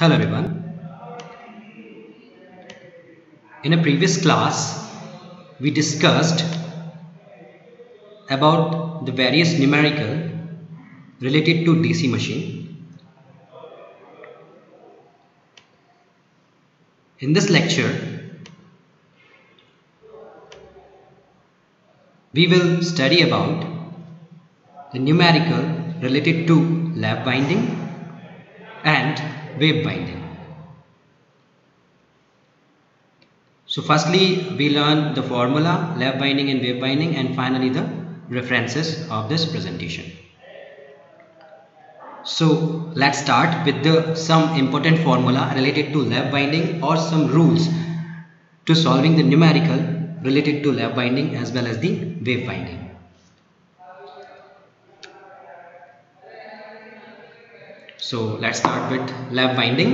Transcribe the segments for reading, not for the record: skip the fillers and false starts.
Hello everyone. In a previous class, we discussed about the various numerical related to DC machine. In this lecture, we will study about the numerical related to lap winding and wave winding. So firstly, we learn the formula, lap winding and wave winding, and finally the references of this presentation. So let's start with some important formula related to lap winding or some rules to solving the numerical related to lap winding as well as the wave winding. So let's start with lap winding.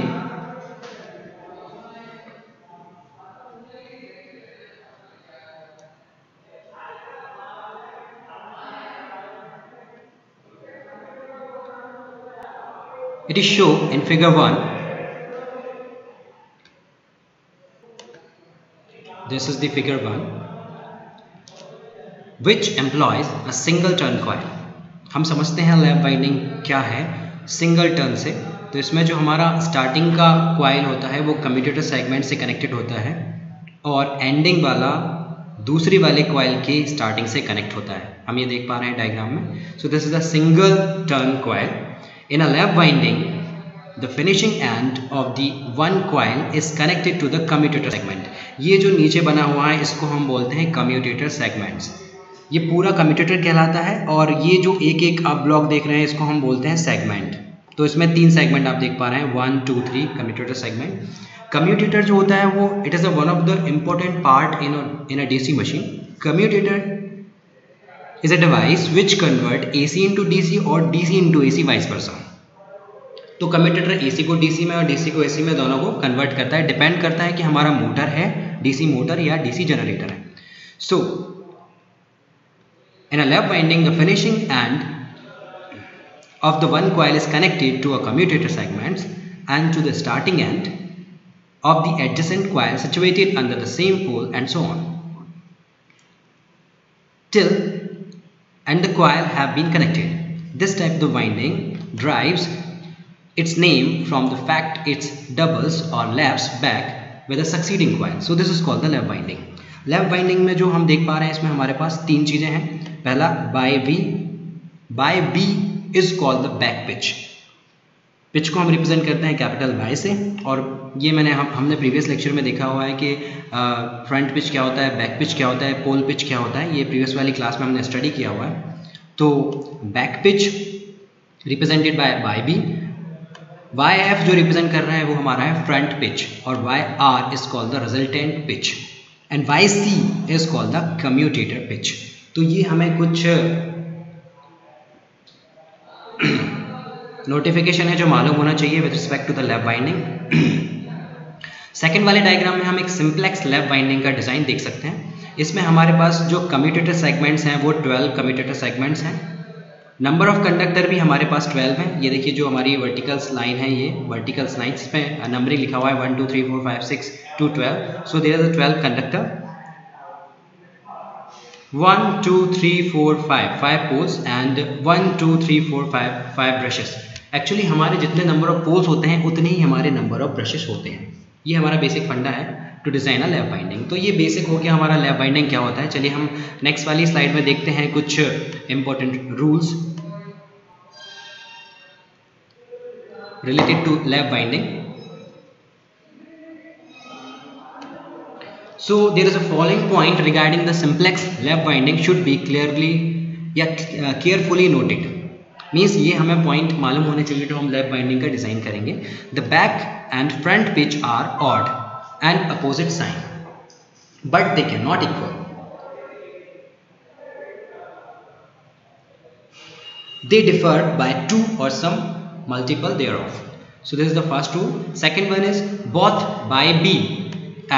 It is shown in figure 1. This is the figure 1, which employs a single turn coil. हम समझते हैं lap winding क्या है single turn से। तो इसमें जो हमारा स्टार्टिंग का कॉइल होता है वो कम्यूटेटर सेगमेंट से कनेक्टेड होता है और एंडिंग वाला दूसरी वाले कॉइल की स्टार्टिंग से कनेक्ट होता है। हम ये देख पा रहे हैं डायग्राम में। सो this is a single turn coil. In a lap winding, the finishing end of the one coil is connected to the commutator segment. ये जो नीचे बना हुआ है इसको हम बोलते हैं commutator segments. ये पूरा commutator कहलाता है और ये जो एक एक आप ब्लॉक देख रहे हैं इसको हम बोलते हैं segment. तो इसमें 3 segment आप देख पा रहे हैं 1, 2, 3 commutator segment. Commutator जो होता है वो it is a one of the important part in a DC machine. Commutator is a device which convert AC into DC और DC into AC vice versa. तो कम्यूटेटर AC को DC में और DC को AC में दोनों को convert करता है. डिपेंड करता है कि हमारा मोटर है DC मोटर या DC जनरेटर है. सो in a lap winding, the finishing end of the one coil is connected to a commutator segments and to the starting end of the adjacent coil situated under the same pole and so on till and the coil have been connected. This type of winding derives its name from the fact it doubles or laps back with a succeeding coil. So this is called the lap winding. Lap winding में जो हम देख पा रहे हैं इसमें हमारे पास 3 चीजें हैं. पहला by B. By B is called the back pitch. Pitch को हम रिप्रेजेंट करते हैं कैपिटल Y से और ये हमने प्रीवियस लेक्चर में देखा हुआ है कि फ्रंट पिच क्या होता है, बैक पिच क्या होता है, पोल पिच क्या होता है. ये प्रीवियस वाली क्लास में हमने स्टडी किया हुआ है. तो back pitch represented by B. YF जो रिप्रेजेंट कर रहा है वो हमारा है फ्रंट पिच और YR is called the resultant pitch and YC is called the commutator pitch. तो ये हमें कुछ नोटिफिकेशन है जो मालूम होना चाहिए with respect to the lap winding. Second वाले डायग्राम में हम एक सिंप्लेक्स लैप वाइंडिंग का डिज़ाइन देख सकते हैं. इसमें हमारे पास जो कम्यूटेटर सेगमेंट्स हैं वो 12 कम्यूटेटर सेगमेंट्स हैं. नंबर ऑफ कंडक्टर भी हमारे पास 12 हैं. ये देखिए जो हमारी वर्टिकल्स लाइन है ये वर्टिकल्स लाइन इसमें नंबरिंग लिखा हुआ है 1 2 3 4 5 6 to 12. So there is 12 conductor 1 2 3 4 5 poles and 1 2 3 4 5 brushes. Actually हमारे जितने नंबर ऑफ पोल्स होते हैं उतने ही हमारे नंबर ऑफ ब्रशेस होते हैं. ये हमारा बेसिक फंडा है to design a lap winding. तो ये बेसिक हो गया हमारा लैप वाइंडिंग क्या होता है. चलिए हम नेक्स्ट वाली स्लाइड में देखते हैं कुछ important rules related to lap winding. So there is a following point regarding the simplex lap winding should be clearly या carefully noted. मीन्स ये हमें पॉइंट मालूम होने चाहिए जो हम लैप वाइंडिंग का डिज़ाइन करेंगे. The back and front pitch are odd and opposite sign but they can not equal. They differ by 2 or some multiple thereof. So this is the first rule. Second one is both by B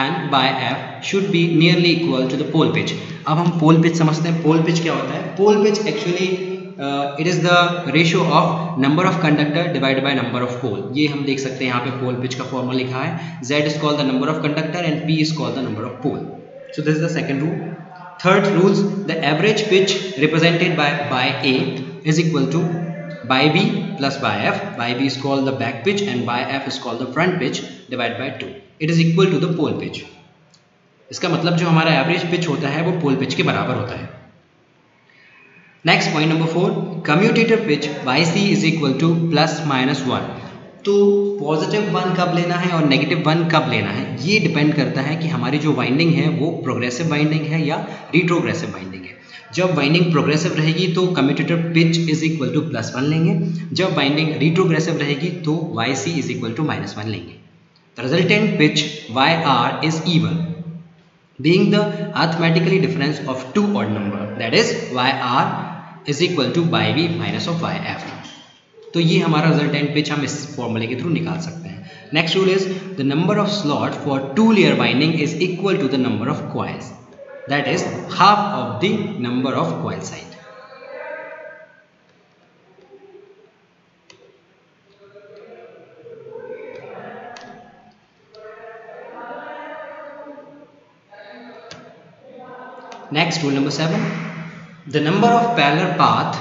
and by F should be nearly equal to the pole pitch. अब हम pole pitch समझते हैं. Pole pitch क्या होता है. Pole pitch actually it is the ratio of number of conductor divided by number of pole. ये हम देख सकते हैं यहाँ पे पोल पिच का फॉर्मूला लिखा है, Z is called the number of conductor and P is called the number of pole. So this is the second rule. Third rules, the average pitch represented by A is equal to by B plus by F. By B is called the back pitch and by F is called the front pitch divided by 2. It is equal to the pole pitch. इसका मतलब जो हमारा average pitch होता है वो pole pitch के बराबर होता है। Next point number 4, commutator pitch YC is equal to plus minus 1. तो पॉजिटिव 1 कब लेना है और नेगेटिव 1 कब लेना है, ये डिपेंड करता है कि हमारी जो वाइंडिंग है वो प्रोग्रेसिव वाइंडिंग है या रिट्रोग्रेसिव वाइंडिंग है। जब वाइंडिंग प्रोग्रेसिव रहेगी तो commutator pitch is equal to +1 लेंगे, जब वाइंडिंग रिट्रोग्रेसिव रहेगी तो YC इज इक्वल टू -1 लेंगे। The resultant pitch YR is even, being the arithmetically difference of two odd number, that is YR is equal to YB minus of YF। तो ये हमारा resultant pitch हम इस फॉर्मूले के थ्रू निकाल सकते हैं। Next rule is the number of slot for 2 layer winding is equal to the number of coils, that is half of the number of coil side. Next, rule number 7, the number of parallel path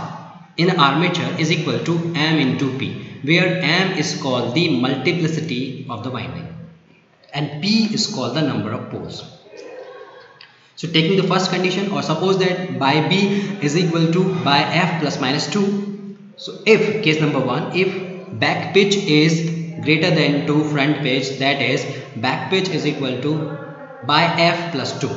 in armature is equal to M into P, where M is called the multiplicity of the winding and P is called the number of poles. So taking the first condition, or suppose that by B is equal to by F plus minus 2. So if case number 1, if back pitch is greater than to front pitch, that is back pitch is equal to by F plus 2,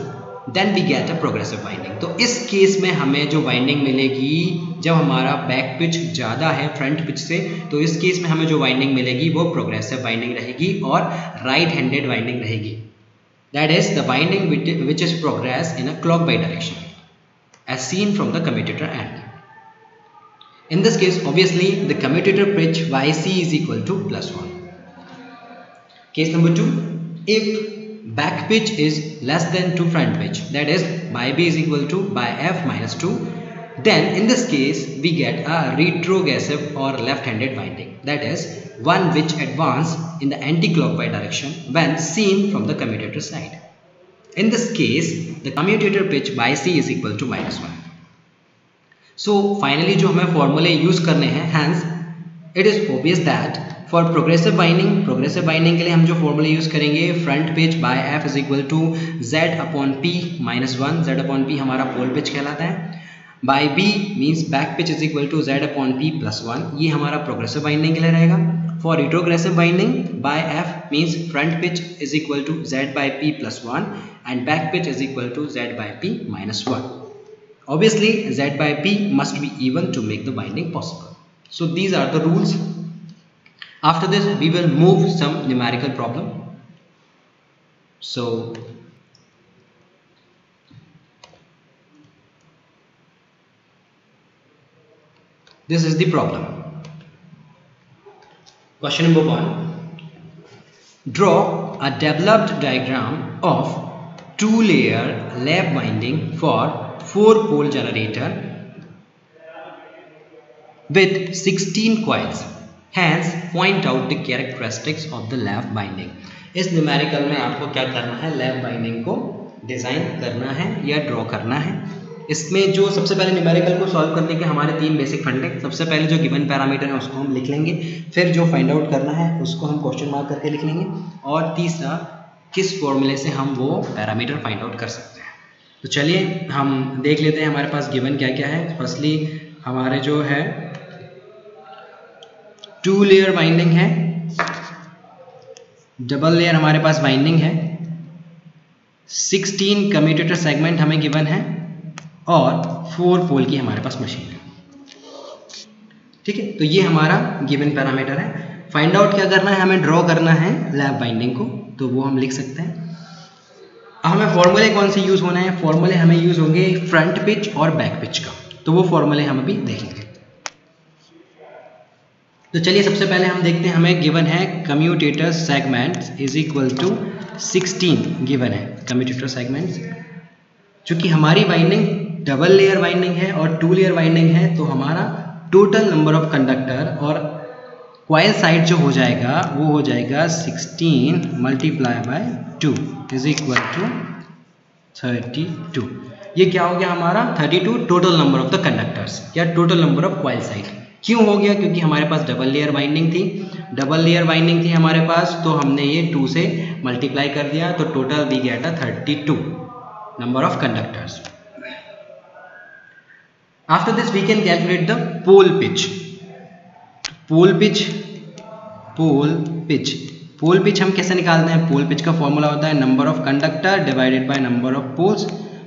then we get a progressive winding. तो इस case में हमें जो winding मिलेगी जब हमारा back pitch ज़्यादा है फ्रंट पिच से, तो इस केस में हमें जो वाइंडिंग मिलेगी वो प्रोग्रेसिव वाइंडिंग रहेगी और राइट हैंडेड वाइंडिंग रहेगी। That is the winding which is progress in a clockwise direction as seen from the commutator end. In this case, obviously the commutator pitch YC is equal to +1. Case number 2, if back pitch is less than to front pitch, that is by B is equal to by F minus 2, then in this case we get a retrogressive or left-handed winding, that is one which advance in the anti-clockwise direction when seen from the commutator side. In this case, the commutator pitch by C is equal to -1. So finally जो हमें formulae use करने हैं, hence it is obvious that for progressive winding के लिए हम जो formula use करेंगे, front pitch by F is equal to Z upon P -1, Z upon P हमारा pole pitch कहलाता है। by B means back pitch is equal to Z upon P +1, ये हमारा प्रोग्रेसिव वाइंडिंग के लिए रहेगा। For retrogressive winding by F means front pitch is equal to Z by P +1 and back pitch is equal to Z by P -1. Obviously Z by P must be even to make the winding possible. So these are the rules. After this we will move some numerical problem. So this is the problem. Question number 1. Draw a developed diagram of 2-layer lap winding for 4-pole generator with 16 coils. Hence, point out the characteristics of the lap winding. इस numerical में आपको क्या करना है, lap winding को design करना है या ड्रॉ करना है। इसमें जो सबसे पहले न्यूमेरिकल को सॉल्व करने के हमारे 3 बेसिक फंडे, सबसे पहले जो गिवन पैरामीटर है उसको हम लिख लेंगे, फिर जो फाइंड आउट करना है उसको हम क्वेश्चन मार्क करके लिख लेंगे, और तीसरा किस फॉर्मूले से हम वो पैरामीटर फाइंड आउट कर सकते हैं। तो चलिए हम देख लेते हैं हमारे पास गिवन क्या क्या है। फर्स्टली हमारे जो है 2 लेयर वाइंडिंग है, डबल लेयर हमारे पास वाइंडिंग है, 16 कम्यूटेटर सेगमेंट हमें गिवन है और 4 पोल की हमारे पास मशीन है। ठीक है, तो ये हमारा गिवन पैरामीटर है। फाइंड आउट क्या करना है, हमें ड्रॉ करना है लैप वाइंडिंग को, तो वो हम लिख सकते हैं। अब हमें फॉर्मूले कौन से यूज होना है, फॉर्मूले हमें यूज होंगे फ्रंट पिच और बैक पिच का, तो वो फॉर्मूले हम अभी देखेंगे। तो चलिए सबसे पहले हम देखते हैं, हमें गिवन है commutator segments is equal to 16 given है कम्यूटेटर सेगमेंट्स। चूंकि हमारी वाइंडिंग डबल लेयर वाइंडिंग है और 2 लेयर वाइंडिंग है, तो हमारा टोटल नंबर ऑफ कंडक्टर और कॉइल साइड जो हो जाएगा वो हो जाएगा 16 multiply by 2 is equal to 32। ये क्या हो गया हमारा 32 total number of the conductors या total number of coil side. क्यों हो गया? क्योंकि हमारे पास डबल लेयर बाइंडिंग थी हमारे पास, तो हमने ये 2 से मल्टीप्लाई कर दिया, तो total we get 32 number of conductors. After this we can calculate the pole pitch. Pole pitch हम कैसे निकालते हैं? पोल पिच का फॉर्मूला होता है number of conductor divided by number of poles.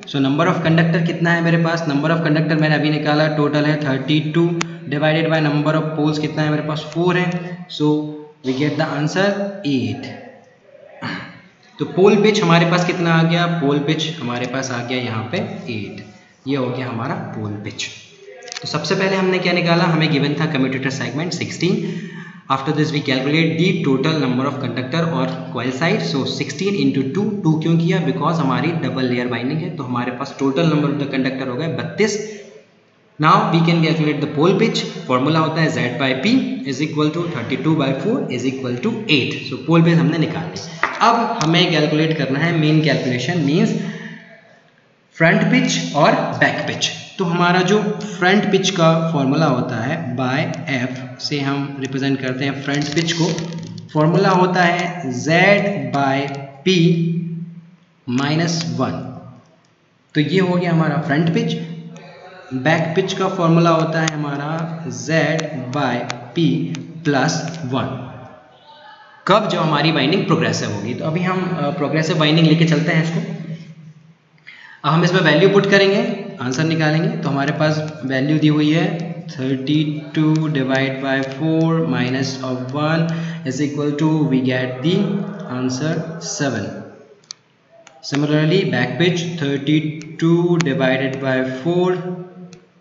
So number of conductor कितना है मेरे पास? नंबर ऑफ कंडक्टर मैंने अभी निकाला, टोटल है 32 divided by number of poles कितना है मेरे पास? 4 है। So we get the answer 8। तो पोल पिच हमारे पास कितना आ गया? पोल पिच हमारे पास आ गया यहाँ पे 8। ये हो गया हमारा पोल पिच। तो सबसे पहले हमने क्या निकाला? हमें गिवन था commutator segment 16। After this we calculate the total number of conductor और कॉइल साइड। सो 16 इंटू 2 क्यों किया? बिकॉज हमारी डबल लेयर बाइंडिंग है, तो हमारे पास total number of the conductor हो गए 32। Now we can calculate the pole pitch. Formula होता है Z by P is equal to 32/4 is equal to 8। So pole pitch हमने निकाल ली। अब हमें कैलकुलेट करना है main calculation means front pitch और बैक पिच। तो हमारा जो फ्रंट पिच का फॉर्मूला होता है बाय F से हम रिप्रेजेंट करते हैं फ्रंट पिच को। फॉर्मूला होता है Z बाय P -1। तो ये हो गया हमारा फ्रंट पिच। बैक पिच का फॉर्मूला होता है हमारा Z बाय P +1। कब? जब हमारी बाइंडिंग प्रोग्रेसिव होगी। तो अभी हम प्रोग्रेसिव बाइंडिंग लेके चलते हैं इसको। अब हम इसमें वैल्यू पुट करेंगे, आंसर निकालेंगे। तो हमारे पास वैल्यू दी हुई है 32 divide by 4 -1 is equal to we get the answer 7। Similarly back pitch 32 divided by 4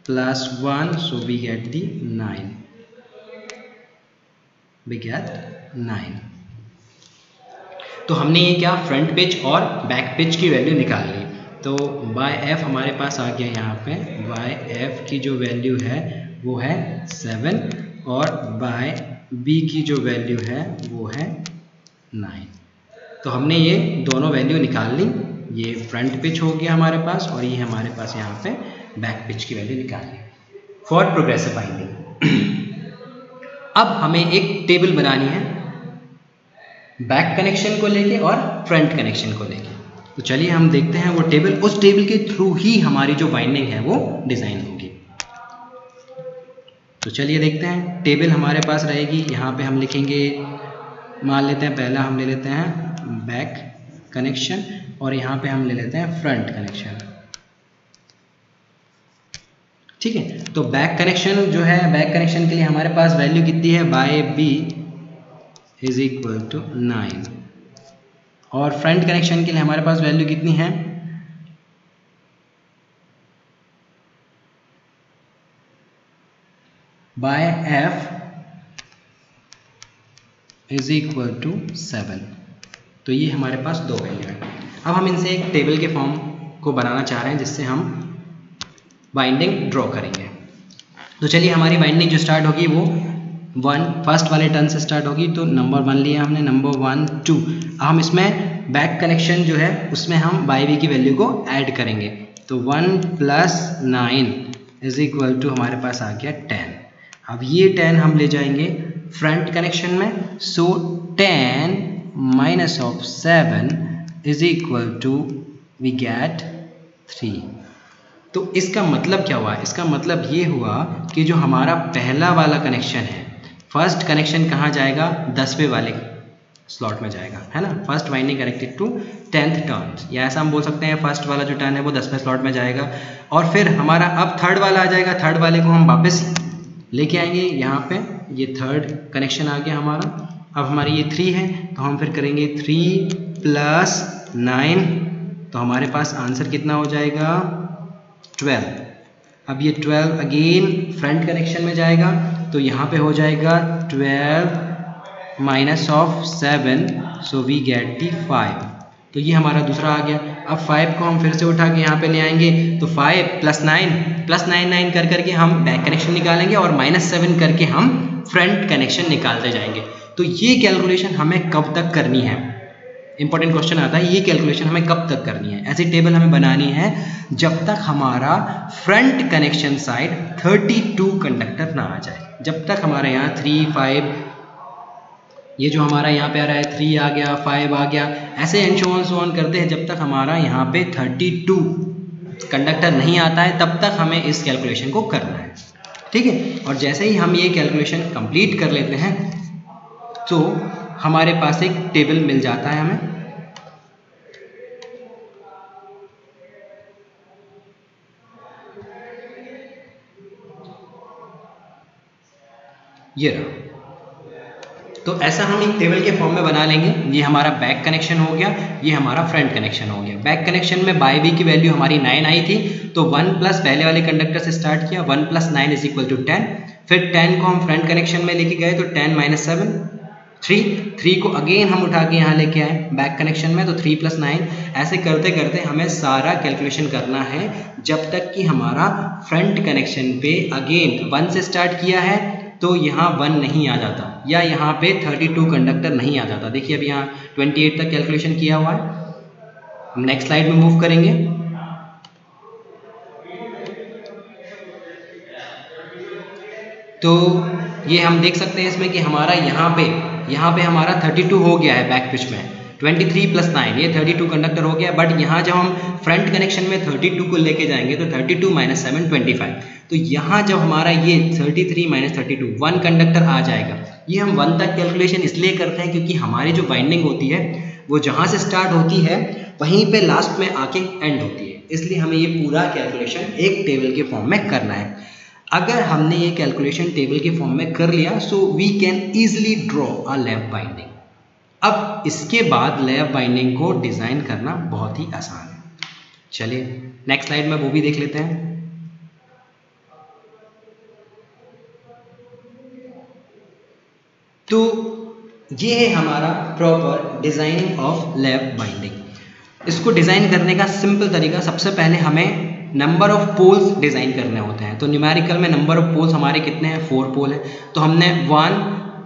+1 so we get the 9। We get 9। तो हमने ये क्या फ्रंट पिच और बैक पिच की वैल्यू निकाल ली। तो बाय F हमारे पास आ गया यहाँ पे। बाय F की जो वैल्यू है वो है 7 और बाय B की जो वैल्यू है वो है 9। तो हमने ये दोनों वैल्यू निकाल ली। ये फ्रंट पिच हो गया हमारे पास और ये हमारे पास यहाँ पे बैक पिच की वैल्यू निकाल ली फॉर प्रोग्रेसिव बाइंडिंग। अब हमें एक टेबल बनानी है बैक कनेक्शन को लेके और फ्रंट कनेक्शन को लेके। तो चलिए हम देखते हैं वो टेबल। उस टेबल के थ्रू ही हमारी जो बाइंडिंग है वो डिज़ाइन होगी। तो चलिए देखते हैं। टेबल हमारे पास रहेगी, यहाँ पे हम लिखेंगे, मान लेते हैं पहला हम ले लेते हैं बैक कनेक्शन और यहाँ पे हम ले लेते हैं फ्रंट कनेक्शन। ठीक है। तो बैक कनेक्शन जो है, बैक कनेक्शन के लिए हमारे पास वैल्यू कितनी है? Y B is equal to 9 और फ्रंट कनेक्शन के लिए हमारे पास वैल्यू कितनी है? Y F is equal to 7। तो ये हमारे पास दो वैल्यू है। अब हम इनसे एक टेबल के फॉर्म को बनाना चाह रहे हैं जिससे हम बाइंडिंग ड्रॉ करेंगे। तो चलिए हमारी बाइंडिंग जो स्टार्ट होगी वो फर्स्ट वाले टर्न से स्टार्ट होगी। तो नंबर 1 लिया हमने, नंबर 1 2। हम इसमें बैक कनेक्शन जो है उसमें हम बाय B की वैल्यू को ऐड करेंगे। तो 1 + 9 इज इक्वल टू हमारे पास आ गया 10। अब ये 10 हम ले जाएंगे फ्रंट कनेक्शन में। So 10 - 7 is equal to we get 3। तो इसका मतलब क्या हुआ? इसका मतलब ये हुआ कि जो हमारा पहला वाला कनेक्शन है, फर्स्ट कनेक्शन कहाँ जाएगा? 10वें वाले स्लॉट में जाएगा, है ना। First winding connected to 10th turn, या ऐसा हम बोल सकते हैं फर्स्ट वाला जो टर्न है वो 10वें स्लॉट में जाएगा। और फिर हमारा अब थर्ड वाला आ जाएगा। थर्ड वाले को हम वापस लेके आएंगे यहाँ पे। ये थर्ड कनेक्शन आ गया हमारा। अब हमारी ये 3 है तो हम फिर करेंगे 3 + 9। तो हमारे पास आंसर कितना हो जाएगा? 12। अब ये 12 अगेन फ्रंट कनेक्शन में जाएगा। तो यहाँ पे हो जाएगा 12 - 7 सो वी गेट दी 5। तो ये हमारा दूसरा आ गया। अब 5 को हम फिर से उठा के यहाँ पे ले आएंगे, तो 5 + 9 कर करके हम बैक कनेक्शन निकालेंगे और -7 करके हम फ्रंट कनेक्शन निकालते जाएंगे। तो ये कैलकुलेशन हमें कब तक करनी है, इंपॉर्टेंट क्वेश्चन आता है, ये कैलकुलेशन हमें कब तक करनी है? ऐसी टेबल हमें बनानी है जब तक हमारा फ्रंट कनेक्शन साइड 32 कंडक्टर ना आ जाए। जब तक हमारे यहाँ 3, 5, ये जो हमारा यहाँ पे आ रहा है 3 आ गया, 5 आ गया, ऐसे एंड सो ऑन करते हैं जब तक हमारा यहाँ पे 32 कंडक्टर नहीं आता है, तब तक हमें इस कैलकुलेशन को करना है, ठीक है। और जैसे ही हम ये कैलकुलेशन कंप्लीट कर लेते हैं तो हमारे पास एक टेबल मिल जाता है हमें। ये रहा। तो ऐसा हम एक टेबल के फॉर्म में बना लेंगे। ये हमारा बैक कनेक्शन हो गया, ये हमारा फ्रंट कनेक्शन हो गया। बैक कनेक्शन में बाय वी की वैल्यू हमारी 9 आई थी, तो 1 प्लस पहले वाले कंडक्टर से स्टार्ट किया, 1 + 9 = 10। फिर 10 को हम फ्रंट कनेक्शन में लेके गए, तो 10 - 7 3 को अगेन हम उठा के यहाँ लेके आए बैक कनेक्शन में, तो 3 + 9। ऐसे करते करते हमें सारा कैलकुलेशन करना है जब तक कि हमारा फ्रंट कनेक्शन पे अगेन 1 से स्टार्ट किया है तो यहाँ 1 नहीं आ जाता, या यहाँ पे 32 कंडक्टर नहीं आ जाता। देखिए अभी यहाँ 28 तक कैलकुलेशन किया हुआ है। हम नेक्स्ट स्लाइड में मूव करेंगे। तो ये हम देख सकते हैं इसमें कि हमारा यहाँ पे हमारा 32 हो गया है बैक पिच में, 23 + 9 ये 32 कंडक्टर हो गया। बट यहाँ जब हम फ्रंट कनेक्शन में 32 को लेके जाएंगे तो 32 - 7 25। तो यहाँ जब हमारा ये 33 - 32 1 कंडक्टर आ जाएगा। ये हम 1 तक कैलकुलेशन इसलिए करते हैं क्योंकि हमारी जो वाइंडिंग होती है वो जहाँ से स्टार्ट होती है वहीं पे लास्ट में आके एंड होती है, इसलिए हमें ये पूरा कैलकुलेशन एक टेबल के फॉर्म में करना है। अगर हमने ये कैलकुलेशन टेबल के फॉर्म में कर लिया so we can easily draw a lap winding. अब इसके बाद लैप बाइंडिंग को डिज़ाइन करना बहुत ही आसान है। चलिए नेक्स्ट स्लाइड में वो भी देख लेते हैं। तो ये है हमारा proper designing of lap binding. इसको डिज़ाइन करने का सिंपल तरीका, सबसे पहले हमें नंबर ऑफ पोल्स डिज़ाइन करने होते हैं। तो न्यूमेरिकल में नंबर ऑफ पोल्स हमारे कितने हैं, 4 पोल है। तो हमने 1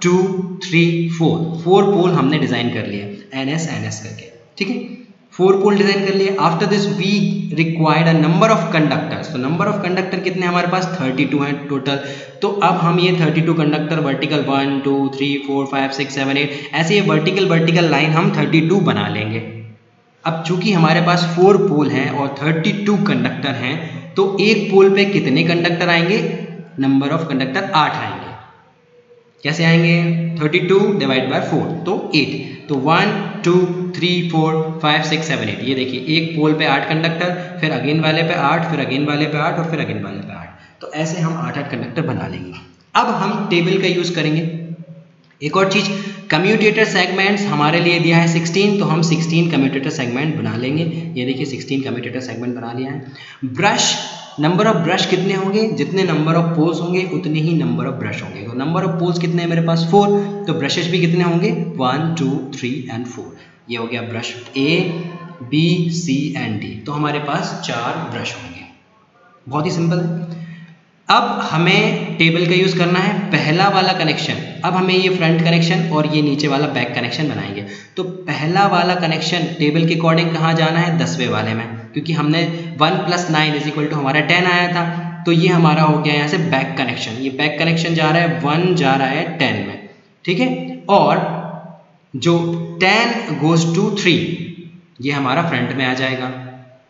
2 3 4 पोल हमने डिज़ाइन कर लिए NS करके, ठीक है। 4 पोल डिज़ाइन कर लिए। After this we required a number of conductors. तो नंबर ऑफ कंडक्टर कितने हमारे पास 32 हैं टोटल। तो अब हम ये 32 कंडक्टर वर्टिकल 1 2 3 4 5 6 7 8 ऐसे ये वर्टिकल लाइन हम 32 बना लेंगे। अब चूंकि हमारे पास 4 पोल हैं और 32 कंडक्टर हैं तो एक पोल पे कितने कंडक्टर आएंगे, नंबर ऑफ कंडक्टर 8 आएंगे। कैसे आएंगे, 32 / 4 तो 8। तो 1 2 3 4 5 6 7 8 ये देखिए एक पोल पे 8 कंडक्टर, फिर अगेन वाले पे 8, फिर अगेन वाले पे 8 और फिर अगेन वाले पे 8। तो ऐसे हम 8 कंडक्टर बना लेंगे। अब हम टेबल का यूज़ करेंगे। एक और चीज़, कम्यूटेटर सेगमेंट्स हमारे लिए दिया है 16, तो हम 16 कम्यूटेटर सेगमेंट बना लेंगे। ये देखिए 16 कम्यूटेटर सेगमेंट बना लिया है। ब्रश, नंबर ऑफ ब्रश कितने होंगे, जितने नंबर ऑफ पोल्स होंगे उतने ही नंबर ऑफ ब्रश होंगे। तो नंबर ऑफ पोल्स कितने हैं मेरे पास 4, तो ब्रशेस भी कितने होंगे 1 2 3 और 4। ये हो गया brush A B C and D। तो हमारे पास 4 ब्रश होंगे। बहुत ही सिंपल है। अब हमें टेबल का यूज़ करना है। पहला वाला कनेक्शन, अब हमें ये फ्रंट कनेक्शन और ये नीचे वाला बैक कनेक्शन बनाएंगे। तो पहला वाला कनेक्शन टेबल के अकॉर्डिंग कहाँ जाना है, 10वें वाले में, क्योंकि हमने 1 + 9 = हमारा 10 आया था। तो ये हमारा हो गया यहाँ से बैक कनेक्शन। ये बैक कनेक्शन जा रहा है 1 जा रहा है 10 में, ठीक है। और जो 10 goes to 3 ये हमारा फ्रंट में आ जाएगा,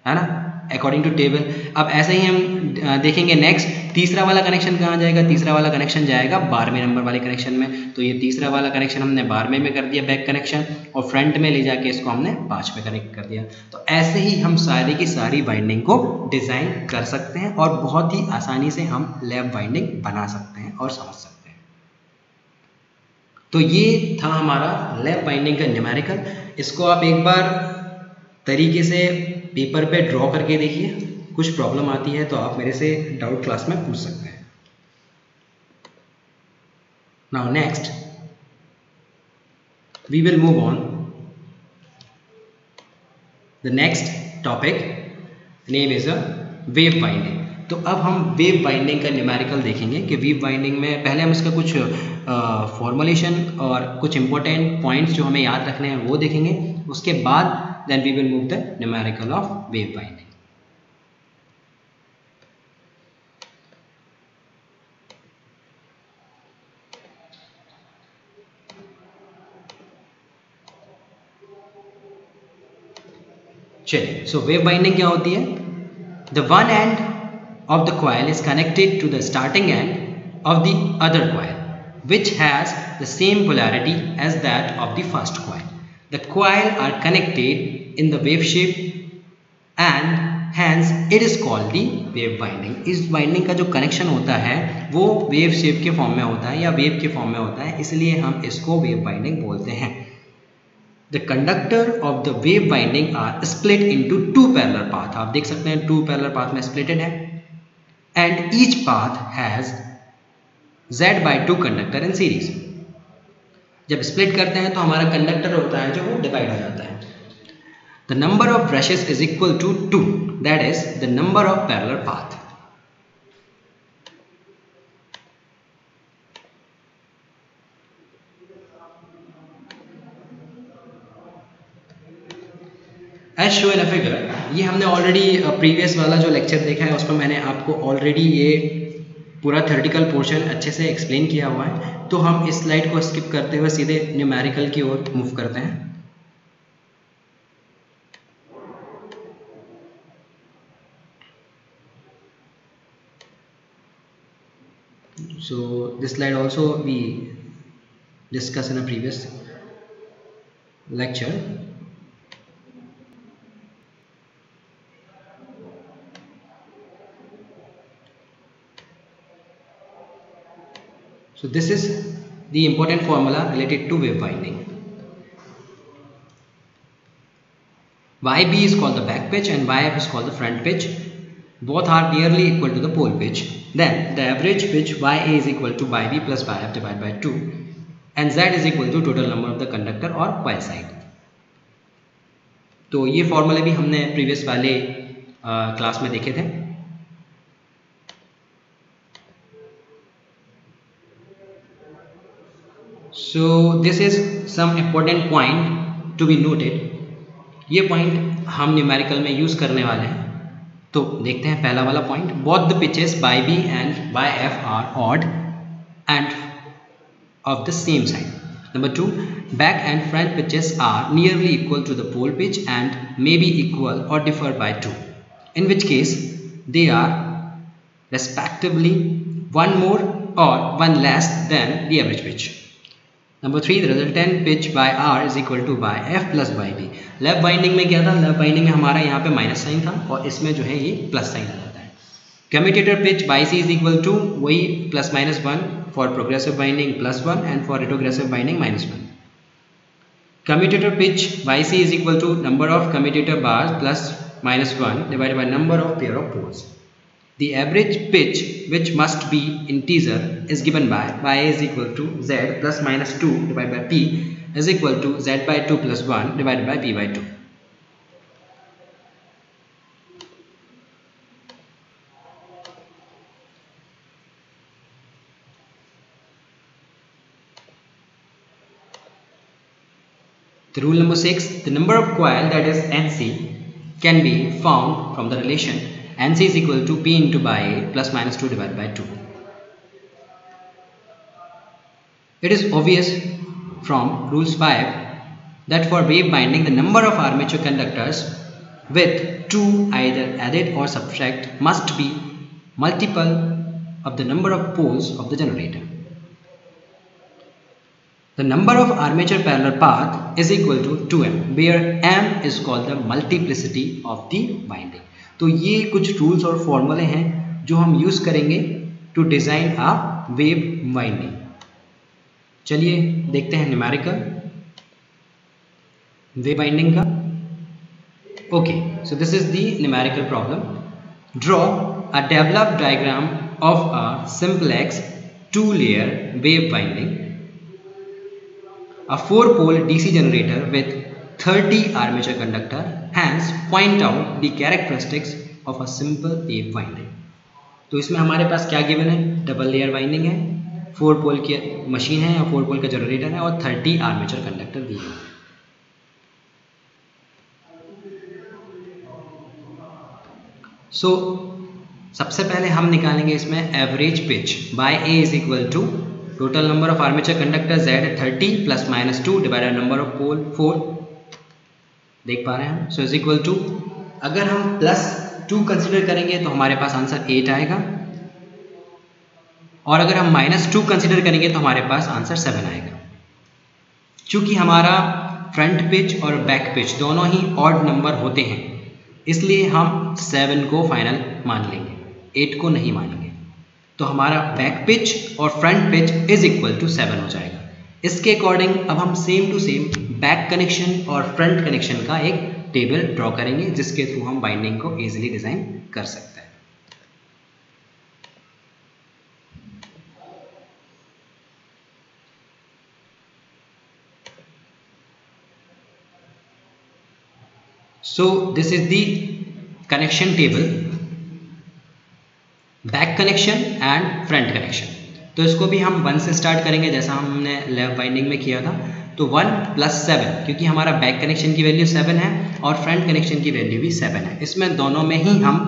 है ना, अकॉर्डिंग टू टेबल। अब ऐसे ही हम देखेंगे नेक्स्ट, तीसरा वाला कनेक्शन कहाँ जाएगा, तीसरा वाला कनेक्शन जाएगा 12वें नंबर वाले कनेक्शन में। तो ये तीसरा वाला कनेक्शन हमने 12वें में कर दिया बैक कनेक्शन, और फ्रंट में ले जाके इसको हमने 5वें कनेक्ट कर दिया। तो ऐसे ही हम सारी की सारी बाइंडिंग को डिज़ाइन कर सकते हैं और बहुत ही आसानी से हम लैप बाइंडिंग बना सकते हैं और समझ सकते हैं। तो ये था हमारा लैप बाइंडिंग का न्यूमेरिकल। इसको आप एक बार तरीके से पेपर पे ड्रॉ करके देखिए। कुछ प्रॉब्लम आती है तो आप मेरे से डाउट क्लास में पूछ सकते हैं। Now next we will move on the next topic name is a wave winding. तो अब हम वेव बाइंडिंग का न्यूमेरिकल देखेंगे कि वेव बाइंडिंग में पहले हम इसका कुछ फॉर्मुलेशन और कुछ इंपॉर्टेंट पॉइंट्स जो हमें याद रखने हैं वो देखेंगे। उसके बाद then we will move the numerical of wave winding. चलिए, सो वेव बाइंडिंग क्या होती है? The one end of the coil is connected to the starting end of the other coil which has the same polarity as that of the first coil. The coil are connected in the wave shape and hence it is called the wave binding. इस binding का जो connection होता है वो wave shape के form में होता है या वेव के फॉर्म में होता है, इसलिए हम इसको वेव बाइंडिंग बोलते हैं। The conductor of the wave binding are split into two parallel path. आप देख सकते हैं two parallel path में splitted है and each path has Z/2 conductor in series. जब split करते हैं तो हमारा conductor होता है जो वो divide हो जाता है। The number of brushes is equal to 2, that is the number of parallel path. As shown in a figure, ये हमने ऑलरेडी प्रीवियस वाला जो लेक्चर देखा है उस पर मैंने आपको ऑलरेडी ये पूरा थ्योरेटिकल पोर्शन अच्छे से एक्सप्लेन किया हुआ है। तो हम इस स्लाइड को स्किप करते हुए सीधे न्यूमेरिकल की ओर मूव करते हैं। So this slide also we discussed in a previous lecture. So this is the important formula related to wave binding. YB is called the back pitch and YF is called the front pitch. Both are nearly equal to the pole pitch. Then the average pitch YA is equal to YB plus YF divided by 2 and Z is equal to total number of the conductor or coil side. तो ये फॉर्मूले भी हमने previous वाले class में देखे थे। So this is some important point to be noted. ये पॉइंट हम न्यूमेरिकल में यूज करने वाले हैं। तो देखते हैं पहला वाला point, both the pitches YB and YF are odd and of the same side. Number 2, back and front pitches are nearly equal to the pole pitch and may be equal or differ by 2, in which case they are respectively one more or one less than the average pitch. Number 3, the resultant pitch by R is equal to by F plus by B. Lap binding में क्या था? Lap binding में हमारा यहाँ पे minus sign था और इसमें जो है ये प्लस साइन आ जाता है। Commutator pitch by C is equal to वही plus minus 1 for progressive binding plus 1 and for retrogressive binding minus 1. Commutator pitch YC is equal to number of commutator bars plus minus 1 divided by number of pair of poles. The average pitch, which must be integer, is given by YA is equal to Z plus minus 2 divided by P is equal to Z by 2 plus 1 divided by P by 2. The rule number 6, the number of coil that is NC can be found from the relation NC is equal to P into by A plus minus 2 divided by 2. It is obvious from rules 5 that for wave binding the number of armature conductors with 2 either added or subtract must be multiple of the number of poles of the generator. The number of armature parallel path is equal to 2m, where m is called the multiplicity of the winding. तो ये कुछ rules और फॉर्मूले हैं जो हम use करेंगे to design a wave winding. चलिए देखते हैं न्यूमेरिकल वेव वाइंडिंग का। Okay, so this is the numerical problem. Draw a developed diagram of a simplex 2-layer wave winding, a 4-pole DC generator with 30 armature conductor. Hence, point out the characteristics of a simple wave winding. तो इसमें हमारे पास क्या given है? Double layer winding है, 4 पोल की machine है या 4 पोल का जनरेटर है और 30 आर्मेचर कंडक्टर दिए हैं। सो सबसे पहले हम निकालेंगे इसमें average pitch by A is equal to total number of armature conductor Z 30 plus minus 2 divided number of pole 4, देख पा रहे हैं हम। सो इज इक्वल टू, अगर हम प्लस 2 कंसिडर करेंगे तो हमारे पास आंसर 8 आएगा, और अगर हम माइनस 2 कंसिडर करेंगे तो हमारे पास आंसर 7 आएगा। चूंकि हमारा फ्रंट पिच और बैक पिच दोनों ही ऑड नंबर होते हैं, इसलिए हम 7 को फाइनल मान लेंगे, 8 को नहीं मानेंगे। तो हमारा बैक पिच और front pitch is equal to 7 हो जाएगा। इसके अकॉर्डिंग अब हम same to same back connection और फ्रंट कनेक्शन का एक टेबल ड्रॉ करेंगे, जिसके थ्रू हम बाइंडिंग को इजीली डिजाइन कर सकते हैं। सो this is the connection table, back connection and front connection. तो इसको भी हम 1 से स्टार्ट करेंगे, जैसा हमने लैप वाइंडिंग में किया था। तो 1 प्लस 7, क्योंकि हमारा बैक कनेक्शन की वैल्यू 7 है और फ्रंट कनेक्शन की वैल्यू भी 7 है, इसमें दोनों में ही हम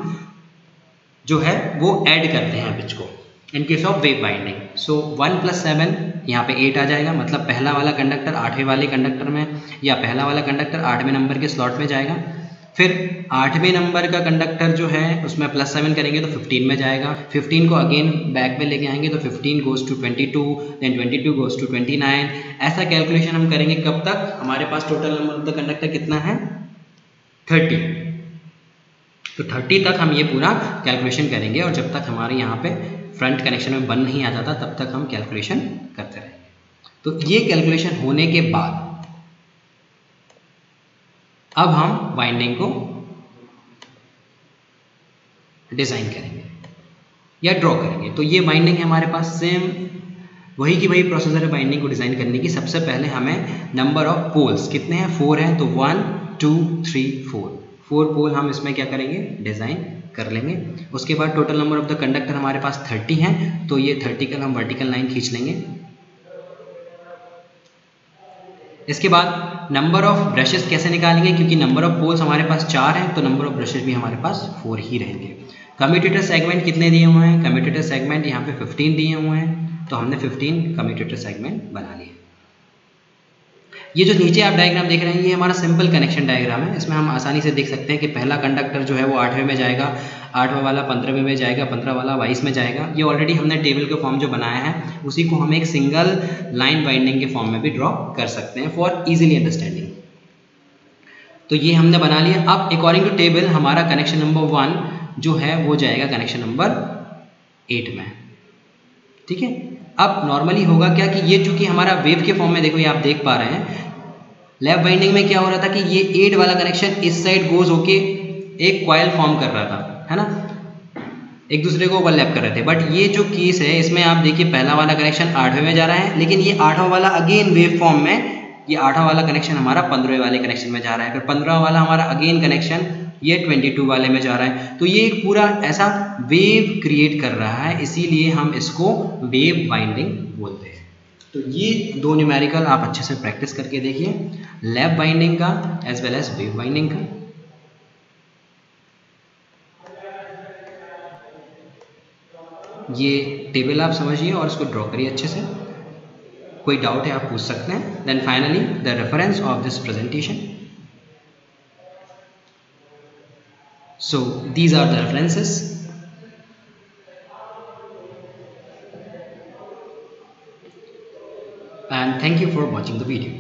जो है वो ऐड करते हैं पिच को in case of wave binding. So 1 plus 7 यहाँ पे 8 आ जाएगा, मतलब पहला वाला कंडक्टर 8वें वाले कंडक्टर में, या पहला वाला कंडक्टर 8वें नंबर के स्लॉट में जाएगा। फिर 8वें नंबर का कंडक्टर जो है उसमें प्लस 7 करेंगे तो 15 में जाएगा। 15 को अगेन बैक में लेके आएंगे तो 15 goes to 22, then 22 goes to 29। ऐसा कैलकुलेशन हम करेंगे कब तक? हमारे पास total number of the conductor कितना है? 30। तो 30 तक हम ये पूरा कैलकुलेशन करेंगे, और जब तक हमारे यहाँ पे फ्रंट कनेक्शन में 1 नहीं आ जाता तब तक हम कैलकुलेशन करते रहेंगे। तो ये कैलकुलेशन होने के बाद अब हम वाइंडिंग को डिजाइन करेंगे या ड्रॉ करेंगे। तो ये वाइंडिंग है हमारे पास, सेम वही की वही प्रोसीजर है वाइंडिंग को डिजाइन करने की। सबसे पहले हमें नंबर ऑफ पोल्स कितने हैं? 4 हैं, तो 1 2 3 4 पोल हम इसमें क्या करेंगे? डिजाइन कर लेंगे। उसके बाद total number of the conductor हमारे पास 30 हैं, तो ये 30 का हम वर्टिकल लाइन खींच लेंगे। इसके बाद नंबर ऑफ ब्रशेस कैसे निकालेंगे? क्योंकि नंबर ऑफ पोल्स हमारे पास 4 हैं, तो नंबर ऑफ ब्रशेस भी हमारे पास 4 ही रहेंगे। कम्यूटेटर सेगमेंट कितने दिए हुए हैं? कम्यूटेटर सेगमेंट यहाँ पे 15 दिए हुए हैं, तो हमने 15 कम्यूटेटर सेगमेंट बना लिए। ये जो नीचे आप डायग्राम देख रहे हैं ये हमारा सिंपल कनेक्शन डायग्राम है। इसमें हम आसानी से देख सकते हैं कि पहला कंडक्टर जो है वो 8वें में जाएगा, 8वां वाला 15वें में जाएगा, 15 वाला 22 में जाएगा। ये ऑलरेडी हमने टेबल के फॉर्म जो बनाया है उसी को हम एक सिंगल लाइन बाइंडिंग के फॉर्म में भी ड्रॉ कर सकते हैं फॉर इजीली अंडरस्टैंडिंग। तो ये हमने बना लिया। अब अकॉर्डिंग टू टेबल हमारा कनेक्शन नंबर 1 जो है वो जाएगा कनेक्शन नंबर 8 में, ठीक है। अब नॉर्मली होगा क्या कि ये चूंकि हमारा वेव के फॉर्म में, देखो ये आप देख पा रहे हैं, लैप बाइंडिंग में क्या हो रहा था कि ये 8 वाला कनेक्शन इस साइड गोज होके एक कॉइल फॉर्म कर रहा था, है ना, एक दूसरे को ओवरलैप कर रहे थे। बट ये जो केस है इसमें आप देखिए पहला वाला कनेक्शन 8वें में जा रहा है, लेकिन ये 8वां वाला अगेन वेव फॉर्म में, ये 8वां वाला कनेक्शन हमारा 15वें वाले कनेक्शन में जा रहा है, फिर 15वां वाला हमारा अगेन कनेक्शन ये 22 वाले में जा रहा है। तो ये एक पूरा ऐसा वेव क्रिएट कर रहा है, इसीलिए हम इसको वेव बाइंडिंग बोलते हैं। तो ये दो न्यूमेरिकल आप अच्छे से प्रैक्टिस करके देखिए, लैप बाइंडिंग का as well as wave winding का। ये टेबल आप समझिए और इसको ड्रॉ करिए अच्छे से। कोई डाउट है आप पूछ सकते हैं। Then finally the reference of this presentation. So these are the references. And thank you for watching the video.